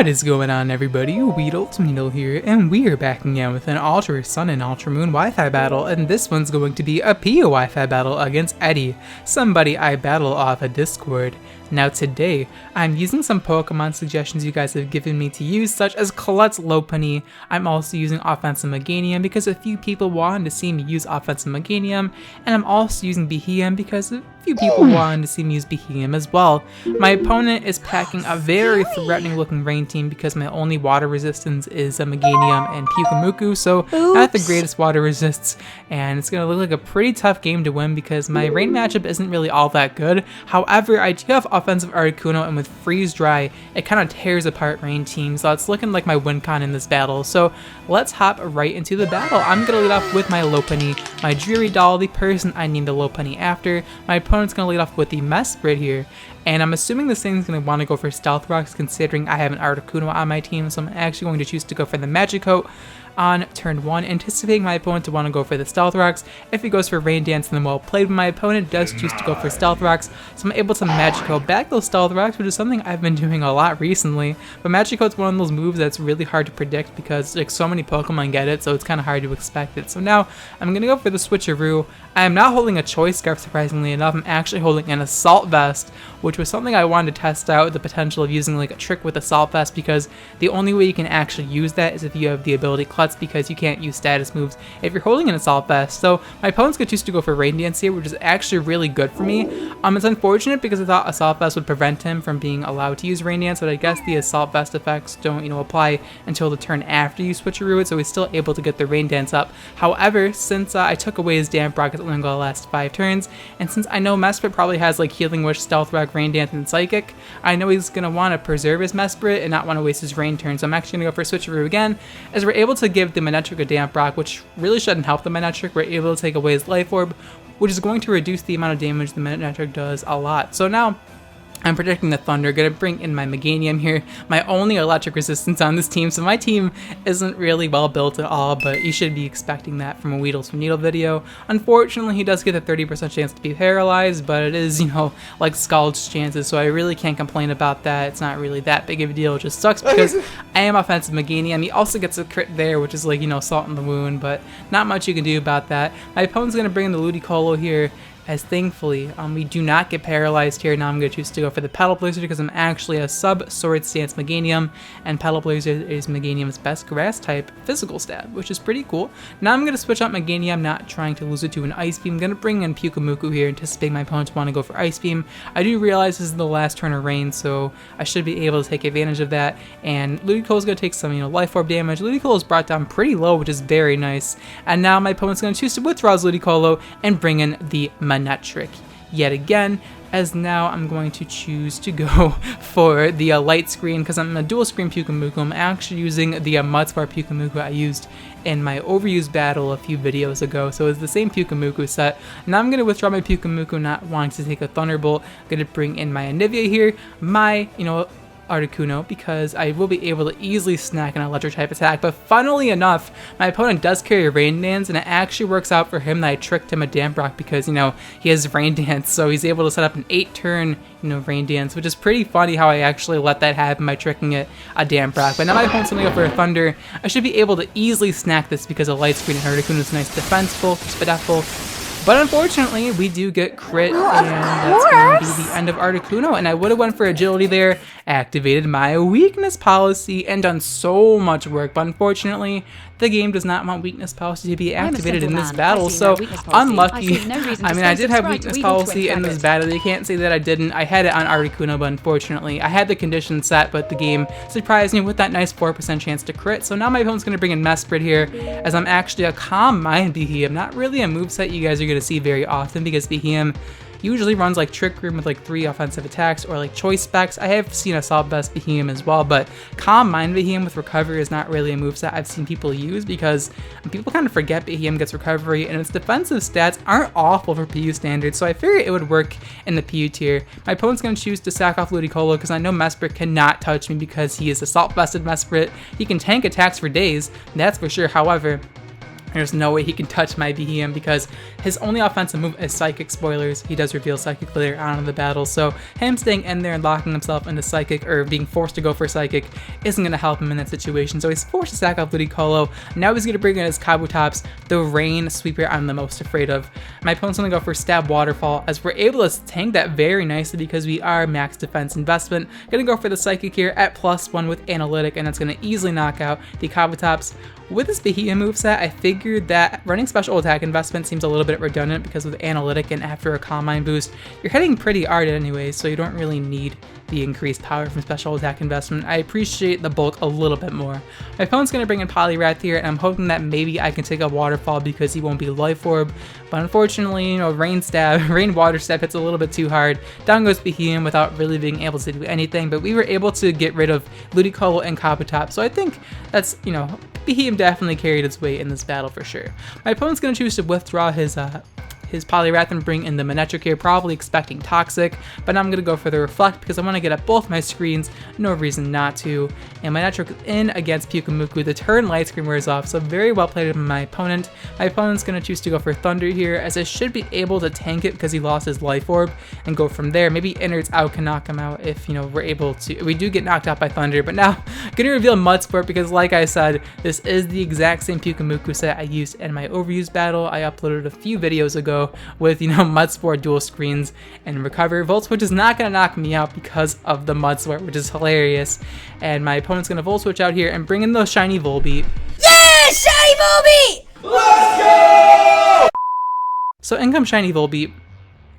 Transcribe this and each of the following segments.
What is going on, everybody? WeedleTwineedle here, and we are back again with an Ultra Sun and Ultra Moon Wi-Fi battle, and this one's going to be a PO Wi-Fi battle against Eddy, somebody I battle off of Discord. Now today, I'm using some Pokemon suggestions you guys have given me to use, such as Klutz, Lopunny. I'm also using Offensive Meganium because a few people wanted to see me use Offensive Meganium, and I'm also using Behemoth because a few people wanted to see me use Behemoth as well. My opponent is packing a very threatening looking rain team because my only water resistance is a Meganium and Pyukumuku, so not the greatest water resists, and it's going to look like a pretty tough game to win because my rain matchup isn't really all that good. However, I do have offensive Articuno, and with Freeze Dry, it kind of tears apart rain teams, so it's looking like my win con in this battle. So let's hop right into the battle. I'm going to lead off with my Lopunny, my Dreary Doll, the person I named the Lopunny after. My opponent's going to lead off with the Mesprit here, and I'm assuming this thing's going to want to go for Stealth Rocks considering I have an Articuno on my team, so I'm actually going to choose to go for the Magicoat on turn 1, anticipating my opponent to want to go for the Stealth Rocks. If he goes for Rain Dance, then well played, but my opponent does choose to go for Stealth Rocks, so I'm able to Magicoat back those Stealth Rocks, which is something I've been doing a lot recently. But Magicoat's one of those moves that's really hard to predict because like so many Pokemon get it, so it's kind of hard to expect it. So now I'm going to go for the Switcheroo. I am not holding a Choice Scarf, surprisingly enough. I'm actually holding an Assault Vest, which was something I wanted to test out, the potential of using like a trick with Assault Vest, because the only way you can actually use that is if you have the ability Klutz, because you can't use status moves if you're holding an Assault Vest. So my opponent's going to choose to go for Rain Dance here, which is actually really good for me. It's unfortunate because I thought Assault Vest would prevent him from being allowed to use Rain Dance, but I guess the Assault Vest effects don't, apply until the turn after you Switcheroo it, so he's still able to get the Rain Dance up. However, since I took away his Damp Rock, it's only going to last 5 turns, and since I know Mesprit probably has like Healing Wish, Stealth Rock, Rain Dance, and Psychic, I know he's going to want to preserve his Mesprit and not want to waste his Rain turn, so I'm actually going to go for Switcheroo again, as we're able to give the Manectric a Damp Rock, which really shouldn't help the Manectric. We're able to take away his Life Orb, which is going to reduce the amount of damage the Manectric does a lot. So now I'm predicting the Thunder, gonna bring in my Meganium here, my only electric resistance on this team, so my team isn't really well built at all, but you should be expecting that from a WeedleTwineedle video. Unfortunately, he does get a 30% chance to be paralyzed, but it is, like Scald's chances, so I really can't complain about that. It's not really that big of a deal. It just sucks because I am offensive Meganium. He also gets a crit there, which is like, salt in the wound, but not much you can do about that. My opponent's gonna bring in the Ludicolo here, as thankfully, we do not get paralyzed here. Now I'm going to choose to go for the Petal Blizzard because I'm actually a sub-Sword Stance Meganium, and Petal Blizzard is Meganium's best Grass-type physical stat, which is pretty cool. Now I'm going to switch out Meganium, not trying to lose it to an Ice Beam. I'm going to bring in Pyukumuku here, anticipating my opponents want to go for Ice Beam. I do realize this is the last turn of rain, so I should be able to take advantage of that, and Ludicolo is going to take some, Life Orb damage. Ludicolo is brought down pretty low, which is very nice, and now my opponent's going to choose to withdraw his Ludicolo and bring in the Manectric yet again, as now I'm going to choose to go for the Light Screen because I'm a dual screen Pyukumuku. I'm actually using the Mudspar Pyukumuku I used in my overused battle a few videos ago, so it's the same Pyukumuku set. Now I'm going to withdraw my Pyukumuku, not wanting to take a Thunderbolt. I'm going to bring in my Anivia here, my, Articuno, because I will be able to easily snack an electric type attack. But funnily enough, my opponent does carry Rain Dance, and it actually works out for him that I tricked him a Damp Rock because, he has Rain Dance, so he's able to set up an 8-turn, Rain Dance, which is pretty funny how I actually let that happen by tricking it a Damp Rock. But now my opponent's going to go for a Thunder. I should be able to easily snack this because a Light Screen and Articuno is nice defenseful, Spadefful. But unfortunately, we do get crit, and that's going to be the end of Articuno, and I would have went for Agility there, activated my Weakness Policy, and done so much work, but unfortunately, the game does not want Weakness Policy to be activated in this battle, so unlucky. I did have Weakness Policy in this battle. You can't say that I didn't. I had it on Articuno, but unfortunately, I had the condition set, but the game surprised me with that nice 4% chance to crit, so now my opponent's going to bring in Mesprit here, as I'm actually a Calm Mind Behemoth, not really a moveset you guys are going to see very often because Behemoth usually runs like Trick Room with like 3 offensive attacks or like Choice Specs. I have seen Assault Vest Behemoth as well, but Calm Mind Behemoth with Recovery is not really a moveset I've seen people use because people kind of forget Behemoth gets Recovery, and its defensive stats aren't awful for PU standards, so I figured it would work in the PU tier. My opponent's going to choose to sack off Ludicolo because I know Mesprit cannot touch me because he is Assault Vested Mesprit. He can tank attacks for days, that's for sure. However, There's no way he can touch my Behem because his only offensive move is Psychic. Spoilers, he does reveal Psychic later on in the battle, so him staying in there and locking himself into Psychic, or being forced to go for Psychic, isn't going to help him in that situation. So he's forced to sack off Ludicolo. Now he's going to bring in his Kabutops, the Rain Sweeper I'm the most afraid of. My opponent's going to go for Stab Waterfall, as we're able to tank that very nicely because we are max defense investment. Going to go for the Psychic here at +1 with Analytic, and that's going to easily knock out the Kabutops. With this Behem moveset, I figured that running special attack investment seems a little bit redundant because with Analytic and after a Calm Mind boost, you're hitting pretty hard anyway, so you don't really need the increased power from special attack investment. I appreciate the bulk a little bit more. My opponent's going to bring in Poliwrath here, and I'm hoping that maybe I can take a Waterfall because he won't be Life Orb, but unfortunately, you know, Rain Water Stab hits a little bit too hard. Down goes Behem without really being able to do anything, but we were able to get rid of Ludicolo and Kabutops, so I think that's, you know, Behem definitely carried its weight in this battle for sure. My opponent's going to choose to withdraw his Poliwrath and bring in the Manectric here, probably expecting Toxic, but I'm going to go for the Reflect because I want to get at both my screens, no reason not to. And Manectric in against Pyukumuku, the turn Light Screen wears off, so very well played by my opponent. My opponent's going to choose to go for Thunder here, as I should be able to tank it because he lost his Life Orb, and go from there. Maybe Innards out can knock him out if, you know, we're able to. We do get knocked out by Thunder, but now I'm going to reveal Mud Sport because, like I said, this is the exact same Pyukumuku set I used in my Overuse battle. I uploaded a few videos ago with, you know, Mud Sport dual screens and recover. Volt Switch is not going to knock me out because of the Mud Sport, which is hilarious. And my opponent's going to Volt Switch out here and bring in the Shiny Volbeat. Yeah! Shiny Volbeat! Let's go! So in comes Shiny Volbeat.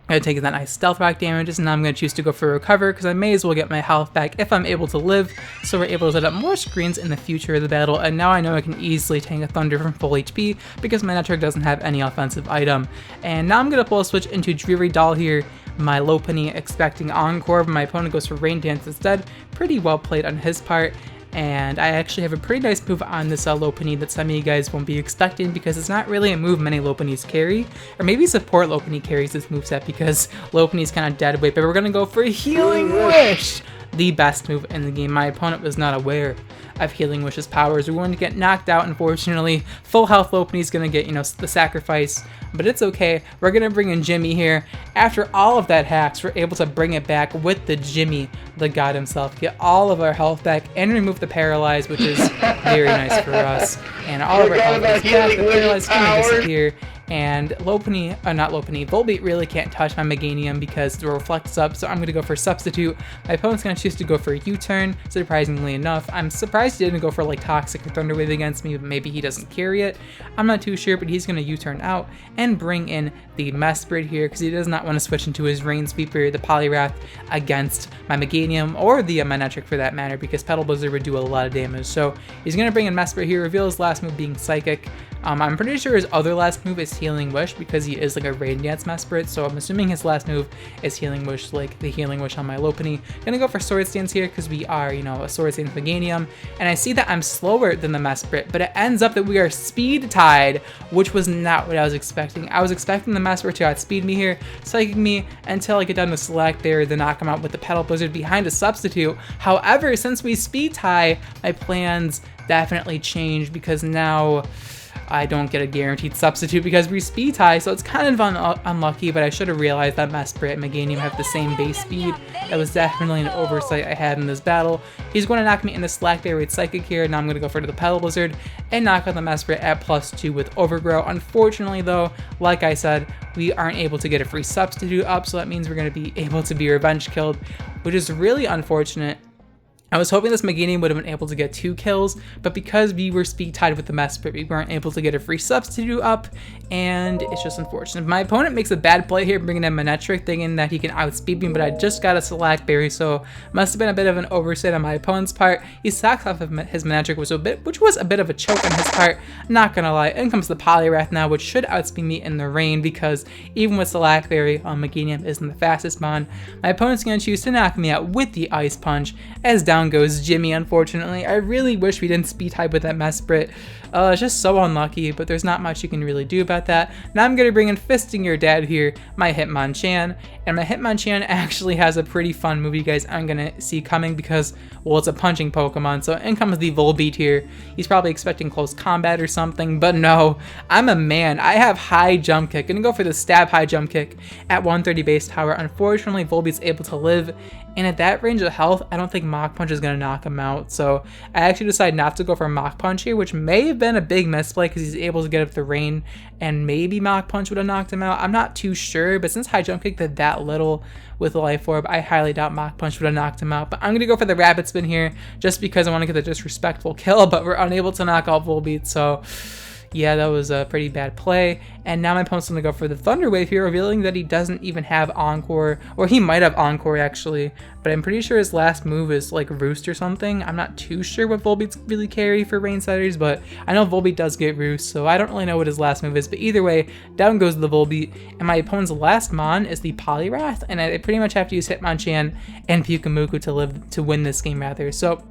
I'm going to take that nice Stealth Rock damages, and now I'm going to choose to go for Recover because I may as well get my health back if I'm able to live, so we're able to set up more screens in the future of the battle, and now I know I can easily tank a Thunder from full HP because my Manectric doesn't have any offensive item. And now I'm going to pull a switch into Dreary Doll here, my Lopunny expecting Encore, but my opponent goes for Rain Dance instead. Pretty well played on his part. And I actually have a pretty nice move on this Lopunny that some of you guys won't be expecting because it's not really a move many Lopunnys carry. Or maybe support Lopunny carries this moveset because Lopunny's kind of dead weight, but we're going to go for Healing Wish! The best move in the game. My opponent was not aware of Healing Wish's powers. We're going to get knocked out, unfortunately. Full health Lopunny's going to get, you know, the sacrifice, but it's okay. We're going to bring in Jimmy here. After all of that hacks, we're able to bring it back with the Jimmy, the god himself, get all of our health back and remove the paralyze, which is very nice for us. And all of our health is back. The paralyze is going to disappear. And Volbeat really can't touch my Meganium because the Reflect is up, so I'm going to go for Substitute. My opponent's going to choose to go for U-Turn, surprisingly enough. I'm surprised he didn't go for like Toxic or Thunder Wave against me, but maybe he doesn't carry it. I'm not too sure, but he's going to U-Turn out and bring in the Mesprit here because he does not want to switch into his Rain Sweeper, the Poliwrath, against my Meganium, or the Manectric for that matter, because Petal Blizzard would do a lot of damage. So he's going to bring in Mesprit here, reveal his last move being Psychic. I'm pretty sure his other last move is Healing Wish because he is like a Rain Dance Mesprit, so I'm assuming his last move is Healing Wish, like the Healing Wish on my Lopunny. Gonna go for Sword Stance here because we are, you know, a Sword Stance Meganium, and I see that I'm slower than the Mesprit, but it ends up that we are speed tied, which was not what I was expecting. I was expecting the Mesprit to outspeed me here, psychic me until I get done with Select there, then knock him out with the Petal Blizzard behind a Substitute. However, since we speed tie, my plans definitely changed because now I don't get a guaranteed substitute because we speed tie, so it's kind of unlucky, but I should have realized that Mesprit and Meganium have the same base speed. That was definitely an oversight I had in this battle. He's going to knock me into Slack there with Psychic here, now I'm going to go for the Petal Blizzard and knock out the Mesprit at +2 with Overgrow. Unfortunately though, like I said, we aren't able to get a free substitute up, so that means we're going to be able to be revenge killed, which is really unfortunate. I was hoping this Meganium would have been able to get 2 kills, but because we were speed tied with the Mesprit, we weren't able to get a free substitute up, and it's just unfortunate. My opponent makes a bad play here, bringing in Manectric, thinking that he can outspeed me, but I just got a Select Berry, so must have been a bit of an oversight on my opponent's part. He sacks off of his Manectric, which was a bit of a choke on his part, not gonna lie. In comes the Poliwrath now, which should outspeed me in the rain, because even with Select Berry, Meganium isn't the fastest mon. My opponent's gonna choose to knock me out with the Ice Punch, as down down goes Jimmy, unfortunately. I really wish we didn't speed type with that Mesprit. It's just so unlucky, but there's not much you can really do about that. Now I'm going to bring in Fisting Your Dad here, my Hitmonchan. And my Hitmonchan actually has a pretty fun move you guys aren't going to see coming because, well, it's a punching Pokemon. So in comes the Volbeat here. He's probably expecting close combat or something, but no. I'm a man. I have high jump kick. Gonna go for the stab high jump kick at 130 base power. Unfortunately, Volbeat's able to live. And at that range of health, I don't think Mach Punch is going to knock him out. So I actually decided not to go for Mach Punch here, which may have been a big misplay because he's able to get up the rain. And maybe Mach Punch would have knocked him out. I'm not too sure, but since High Jump Kick did that little with the Life Orb, I highly doubt Mach Punch would have knocked him out. But I'm going to go for the Rapid Spin here just because I want to get the disrespectful kill, but we're unable to knock out Volbeat. So yeah, that was a pretty bad play. And now my opponent's going to go for the Thunder Wave here, revealing that he doesn't even have Encore. Or he might have Encore, actually. But I'm pretty sure his last move is like Roost or something. I'm not too sure what Volbeat's really carry for Rain Setters, but I know Volbeat does get Roost, so I don't really know what his last move is. But either way, down goes the Volbeat. And my opponent's last Mon is the Poliwrath. And I pretty much have to use Hitmonchan and Pyukumuku to win this game, rather. So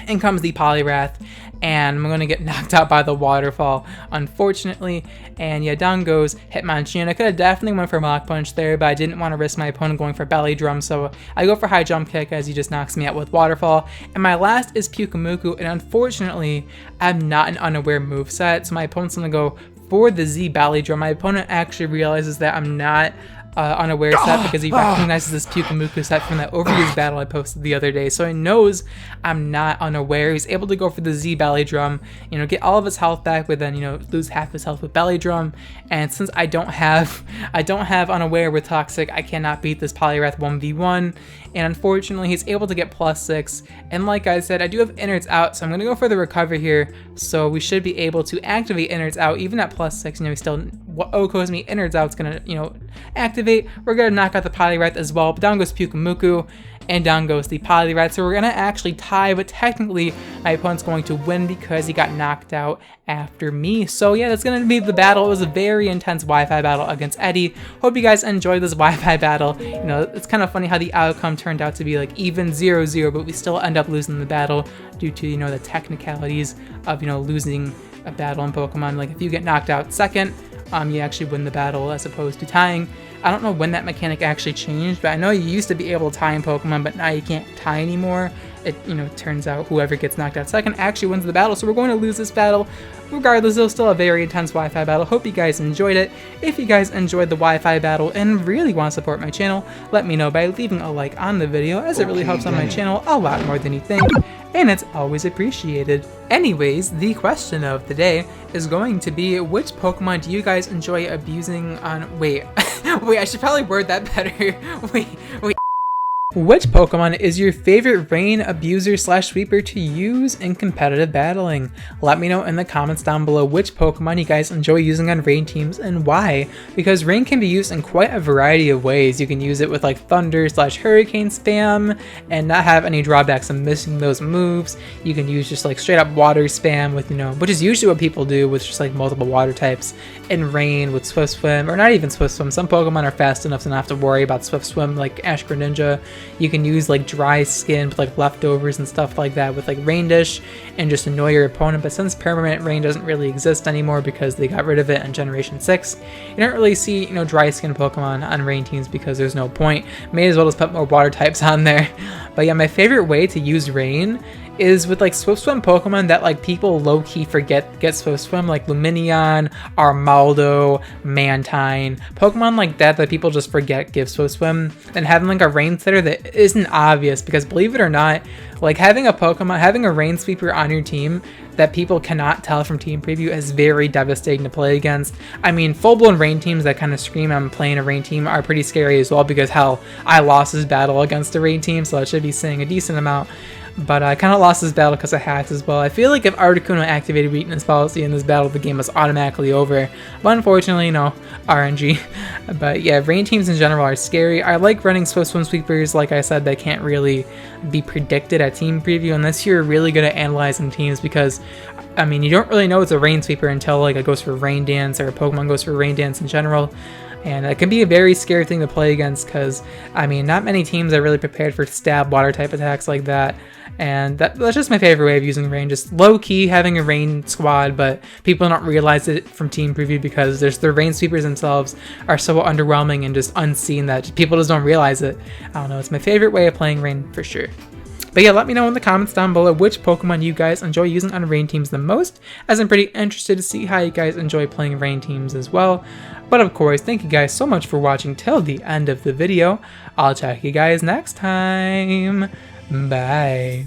in comes the Poliwrath, and I'm going to get knocked out by the Waterfall, unfortunately. And yeah, down goes Hitmonchan. I could have definitely went for Mach Punch there, but I didn't want to risk my opponent going for Belly Drum, so I go for High Jump Kick as he just knocks me out with Waterfall. And my last is Pyukumuku, and unfortunately, I'm not an unaware moveset, so my opponent's going to go for the Z Belly Drum. My opponent actually realizes that I'm not unaware set because he recognizes this Pyukumuku set from that overused battle I posted the other day, so he knows I'm not unaware. He's able to go for the Z Belly Drum, you know, get all of his health back, but then, you know, lose half his health with Belly Drum. And since I don't have unaware with Toxic, I cannot beat this Poliwrath 1v1. And unfortunately, he's able to get +6. And like I said, I do have Innards out, so I'm going to go for the Recover here. So we should be able to activate Innards out, even at +6. You know, he still OHKOs me. Innards out's going to, you know, activate. We're going to knock out the Poliwrath as well. But down goes Pyukumuku, and down goes the Poliwrath. So we're going to actually tie, but technically my opponent's going to win because he got knocked out after me. So yeah, that's going to be the battle. It was a very intense Wi-Fi battle against Eddy. Hope you guys enjoyed this Wi-Fi battle. You know, it's kind of funny how the outcome turned out to be like even 0-0, but we still end up losing the battle due to, you know, the technicalities of, you know, losing a battle in Pokemon. Like if you get knocked out second, you actually win the battle as opposed to tying. I don't know when that mechanic actually changed, but I know you used to be able to tie in Pokemon, but now you can't tie anymore. It, you know, turns out whoever gets knocked out second actually wins the battle, so we're going to lose this battle. Regardless, it was still a very intense Wi-Fi battle. Hope you guys enjoyed it. If you guys enjoyed the Wi-Fi battle and really want to support my channel, let me know by leaving a like on the video, as it really helps on my channel a lot more than you think, and it's always appreciated. Anyways, the question of the day is going to be, which Pokemon do you guys enjoy abusing on... Wait, wait, I should probably word that better. Wait. Which Pokemon is your favorite rain abuser / sweeper to use in competitive battling? Let me know in the comments down below which Pokemon you guys enjoy using on rain teams and why, because rain can be used in quite a variety of ways. You can use it with like thunder / hurricane spam and not have any drawbacks of missing those moves. You can use just like straight up water spam with, you know, which is usually what people do with just like multiple water types in rain with Swift Swim, or not even Swift Swim. Some Pokemon are fast enough to not have to worry about Swift Swim, like Ash Greninja. You can use like dry skin with like leftovers and stuff like that with like Rain Dish and just annoy your opponent. But since permanent rain doesn't really exist anymore because they got rid of it in Generation 6, you don't really see, you know, dry skin Pokemon on rain teams because there's no point. May as well just put more water types on there. But yeah, my favorite way to use rain is with like Swift Swim Pokemon that like people low-key forget get Swift Swim, like Lumineon, Armaldo, Mantine, Pokemon like that people just forget give Swift Swim, and having like a rain setter that isn't obvious, because believe it or not, like having a rain sweeper on your team that people cannot tell from team preview is very devastating to play against. I mean, full-blown rain teams that kind of scream I'm playing a rain team are pretty scary as well, because hell, I lost this battle against a rain team, so I should be saying a decent amount. But I kind of lost this battle because of hacks as well. I feel like if Articuno activated weakness policy in this battle, the game was automatically over. But unfortunately, you know, RNG. But yeah, rain teams in general are scary. I like running Swift Swim Sweepers, like I said, that can't really be predicted at team preview unless you're really good at analyzing teams, because I mean, you don't really know it's a rain sweeper until like it goes for Rain Dance, or a Pokemon goes for Rain Dance in general. And it can be a very scary thing to play against because, I mean, not many teams are really prepared for stab water type attacks like that. And that's just my favorite way of using rain, just low-key having a rain squad, but people don't realize it from team preview because the rain sweepers themselves are so underwhelming and just unseen that people just don't realize it. I don't know, it's my favorite way of playing rain for sure. But yeah, let me know in the comments down below which Pokemon you guys enjoy using on rain teams the most, as I'm pretty interested to see how you guys enjoy playing rain teams as well. But of course, thank you guys so much for watching till the end of the video. I'll check you guys next time. Bye.